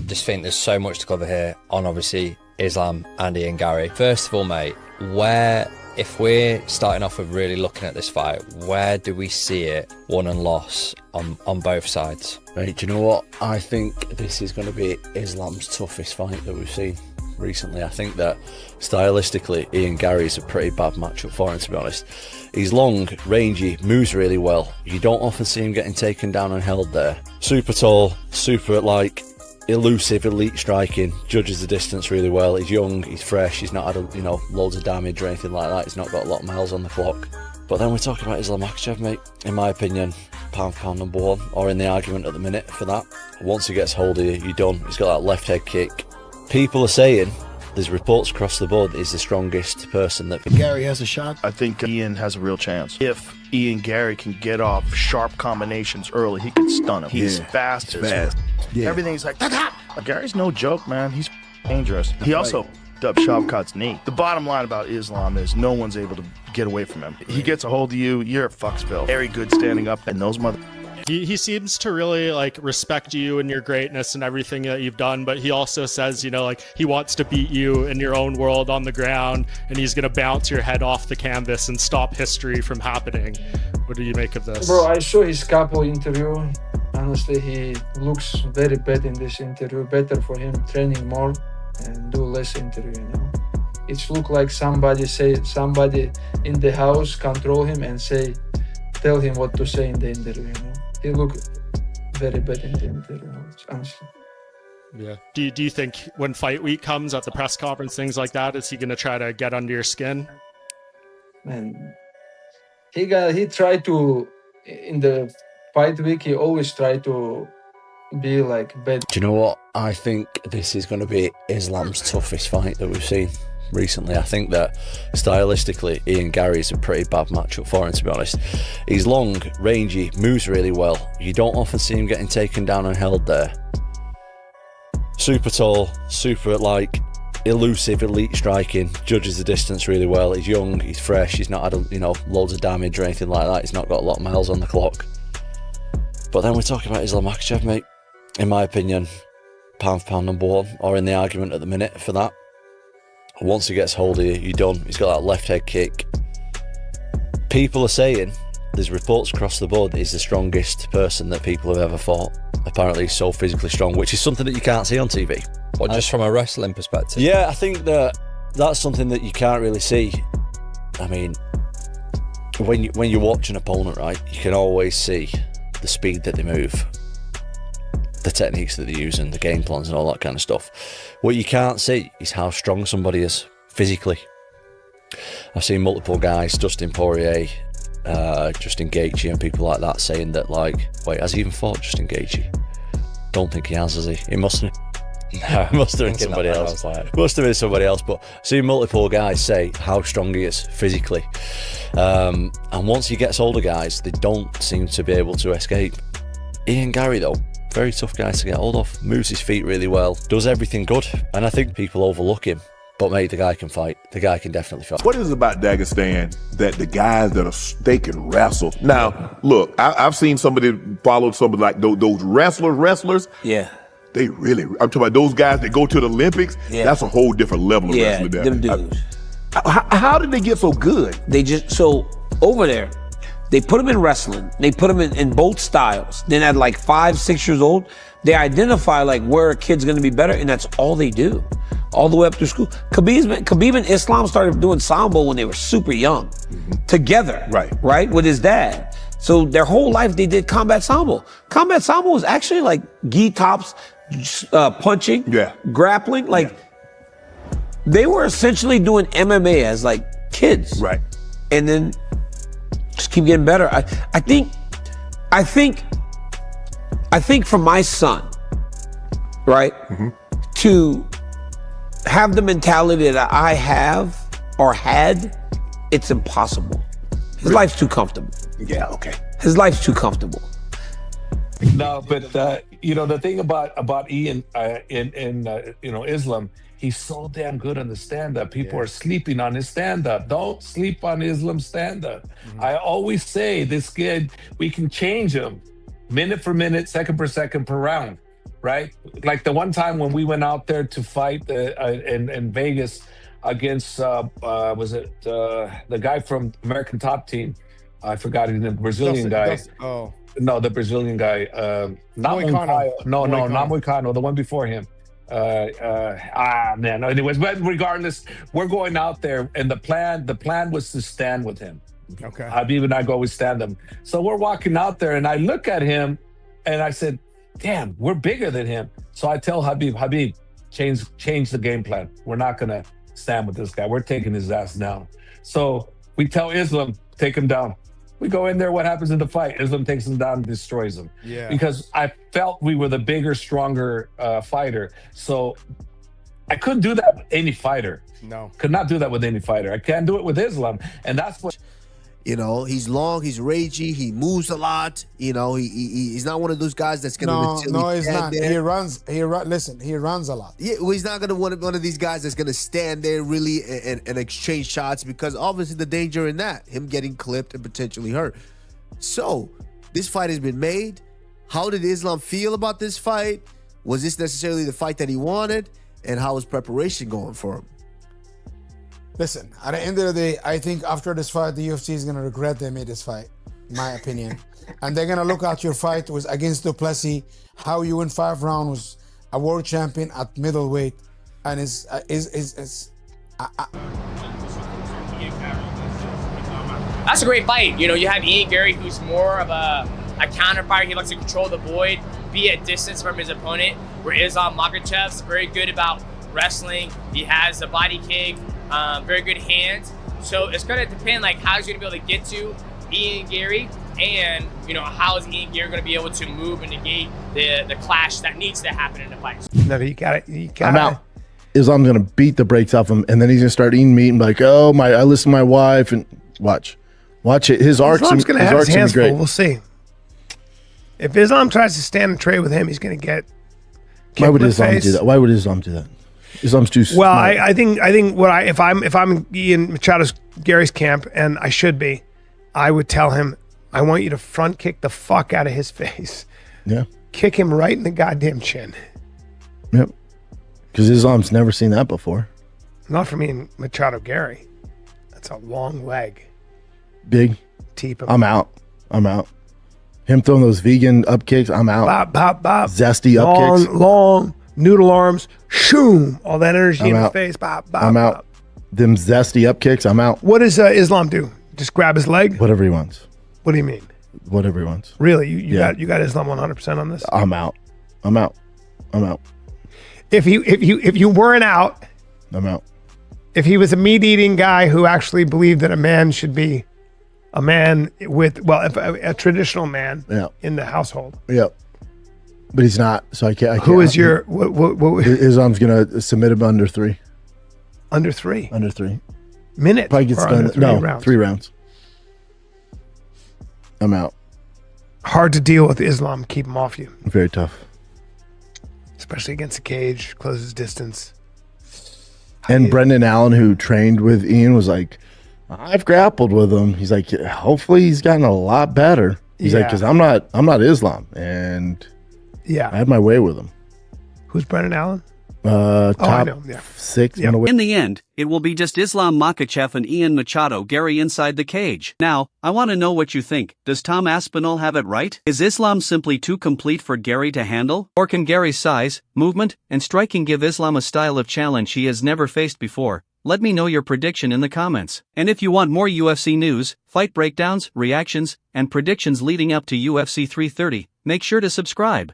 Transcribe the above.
just think there's so much to cover here on obviously Islam and Ian Garry. First of all, mate, if we're starting off with really looking at this fight, where do we see it won and lost on both sides? Mate, do you know what? I think this is going to be Islam's toughest fight that we've seen recently. I think that stylistically, Ian Garry is a pretty bad matchup for him, to be honest. He's long, rangy, moves really well. You don't often see him getting taken down and held there. Super tall, super elusive, elite striking, judges the distance really well. He's young, he's fresh, he's not had loads of damage or anything like that. He's not got a lot of miles on the clock. But then we're talking about Islam Makhachev, mate. In my opinion, pound for pound number one, or in the argument at the minute for that. Once he gets hold of you, you're done. He's got that left head kick. People are saying, there's reports across the board, that he's the strongest person that... Garry has a shot. I think Ian has a real chance. If Ian Garry can get off sharp combinations early, he can stun him. He's fast. Yeah. Everything's like, Gary's no joke, man. He's dangerous. He also dubbed Shavkat's knee. The bottom line about Islam is no one's able to get away from him. He gets a hold of you, you're at Fucksville. Very good standing up, and those mother... He seems to really respect you and your greatness and everything that you've done, but he also says, he wants to beat you in your own world on the ground, and he's gonna bounce your head off the canvas and stop history from happening. What do you make of this? Bro, I saw his couple interview. Honestly, he looks very bad in this interview. Better for him training more and do less interview, It's look like somebody in the house control him and tell him what to say in the interview, He looked very bad in the interview, honestly. Yeah. Do you think when fight week comes at the press conference, things like that, is he going to try to get under your skin? Man, he tried to, in the fight week, he always tried to be bad. Do you know what? I think this is going to be Islam's toughest fight that we've seen recently. I think that stylistically, Ian Garry is a pretty bad matchup for him, to be honest. He's long, rangy, moves really well. You don't often see him getting taken down and held there. Super tall, super elusive, elite striking, judges the distance really well. He's young, he's fresh, he's not had loads of damage or anything like that. He's not got a lot of miles on the clock. But then we're talking about Islam Makhachev, mate. In my opinion, pound for pound number one, or in the argument at the minute for that. Once he gets hold of you, you're done. He's got that left head kick. People are saying, there's reports across the board, that he's the strongest person that people have ever fought. Apparently he's so physically strong, which is something that you can't see on TV. Well, just from a wrestling perspective? Yeah, I think that's something that you can't really see. I mean, when you watch an opponent, right, you can always see the speed that they move, the techniques that they're using, the game plans and all that kind of stuff. What you can't see is how strong somebody is physically. I've seen multiple guys, Dustin Poirier, Justin Gaethje and people like that saying that wait, has he even fought Justin Gaethje? Don't think he has he? He mustn't. No, it must have been somebody else. Must have been somebody else, but I've seen multiple guys say how strong he is physically. And once he gets older guys, they don't seem to be able to escape. Ian Garry though, very tough guy to get hold of, moves his feet really well, does everything good, and I think people overlook him. But mate, the guy can fight. The guy can definitely fight. What is it about Dagestan that the guys they can wrestle? Now, look, I've seen somebody follow somebody like those wrestlers. Yeah. I'm talking about those guys that go to the Olympics. Yeah. That's a whole different level of wrestling. Yeah, them dudes. How did they get so good? Over there, they put them in wrestling. They put them in both styles. Then at 5-6 years old, they identify where a kid's gonna be better, and that's all they do. All the way up through school. Khabib and Islam started doing Sambo when they were super young. Together. Right? With his dad. So their whole life they did combat Sambo. Combat Sambo was actually gi tops, punching, grappling. They were essentially doing MMA as kids. Right. And then just keep getting better. I think for my son, right, to have the mentality that I have or had, it's impossible. His life's too comfortable. Yeah, okay. His life's too comfortable. No, but the thing about Ian in Islam, he's so damn good on the stand-up. People are sleeping on his stand-up. Don't sleep on Islam's stand-up. I always say this kid, we can change him minute for minute, second per second per round, right? Like the one time when we went out there to fight in Vegas against was it the guy from American Top Team? I forgot his name. Brazilian guy. No, the Brazilian guy. Not Moicano. No, not Moicano. The one before him. Man. Anyways, but regardless, we're going out there, and the plan was to stand with him. Okay. Habib and I go, we stand him. So we're walking out there, and I look at him, and I said, "Damn, we're bigger than him." So I tell Habib, change the game plan. We're not gonna stand with this guy. We're taking his ass down. So we tell Islam, take him down. We go in there. What happens in the fight? Islam takes him down and destroys him. Yeah. Because I felt we were the bigger, stronger fighter. So I couldn't do that with any fighter. No. Could not do that with any fighter. I can't do it with Islam. And that's what... You know, he's long, he's ragey, he moves a lot. You know, he's not one of those guys that's gonna. No, he's not. There. Listen, he runs a lot. Yeah, well, he's not gonna one of these guys that's gonna stand there really and exchange shots, because obviously the danger in that, him getting clipped and potentially hurt. So this fight has been made. How did Islam feel about this fight? Was this necessarily the fight that he wanted? And how is preparation going for him? Listen, at the end of the day, I think after this fight, the UFC is going to regret they made this fight, in my opinion. And they're going to look at your fight was against Duplessis, how you win 5 rounds, was a world champion at middleweight. And that's a great fight. You know, you have Ian Garry, who's more of a counterfighter. He likes to control the void, be at distance from his opponent, where Islam Makhachev very good about wrestling. He has the body kick. Very good hands. So it's going to depend, like, how he's going to be able to get to Ian Garry, and, you know, how is Ian Garry going to be able to move and negate the clash that needs to happen in the fight. No, you got it. I'm out. Islam's going to beat the brakes off him, and then he's going to start eating meat and be like, oh, I listen to my wife, and watch it. His arc's going to have his hands full. We'll see. If Islam tries to stand and trade with him, he's going to get kicked. Why would Islam do that? Why would Islam do that? Islam's too smart. Well, I think if I'm Ian Machado Garry's camp, and I should be, I would tell him, I want you to front kick the fuck out of his face. Yeah. Kick him right in the goddamn chin. Yep. Because Islam's never seen that before. Not from Ian Machado Garry. That's a long leg. Big. Teep him. I'm out. Him throwing those vegan up kicks, I'm out. Bop, bop, bop. Zesty up kicks. Long noodle arms, shoom, all that energy in his face. Bop, bop, I'm out. Bop. Them zesty up kicks, I'm out. What does Islam do? Just grab his leg? Whatever he wants. What do you mean? Whatever he wants. Really? You got Islam 100% on this? I'm out. If you weren't out, I'm out. If he was a meat-eating guy who actually believed that a man should be a man with, a traditional man in the household. Yep. But he's not, so I can't. Who is your... What, Islam's going to submit him under 3. Under 3? Under 3. Minutes? Probably gets done. Rounds? 3 rounds. I'm out. Hard to deal with Islam. Keep him off you. Very tough. Especially against the cage. Closes distance. And Brendan Allen, who trained with Ian, was like, I've grappled with him. He's like, hopefully he's gotten a lot better. He's like, because I'm not Islam. And... yeah, I had my way with him. Who's Brendan Allen? Top 6. Yeah. In the end, it will be just Islam Makhachev and Ian Machado Garry inside the cage. Now, I want to know what you think. Does Tom Aspinall have it right? Is Islam simply too complete for Garry to handle? Or can Garry's size, movement, and striking give Islam a style of challenge he has never faced before? Let me know your prediction in the comments. And if you want more UFC news, fight breakdowns, reactions, and predictions leading up to UFC 330, make sure to subscribe.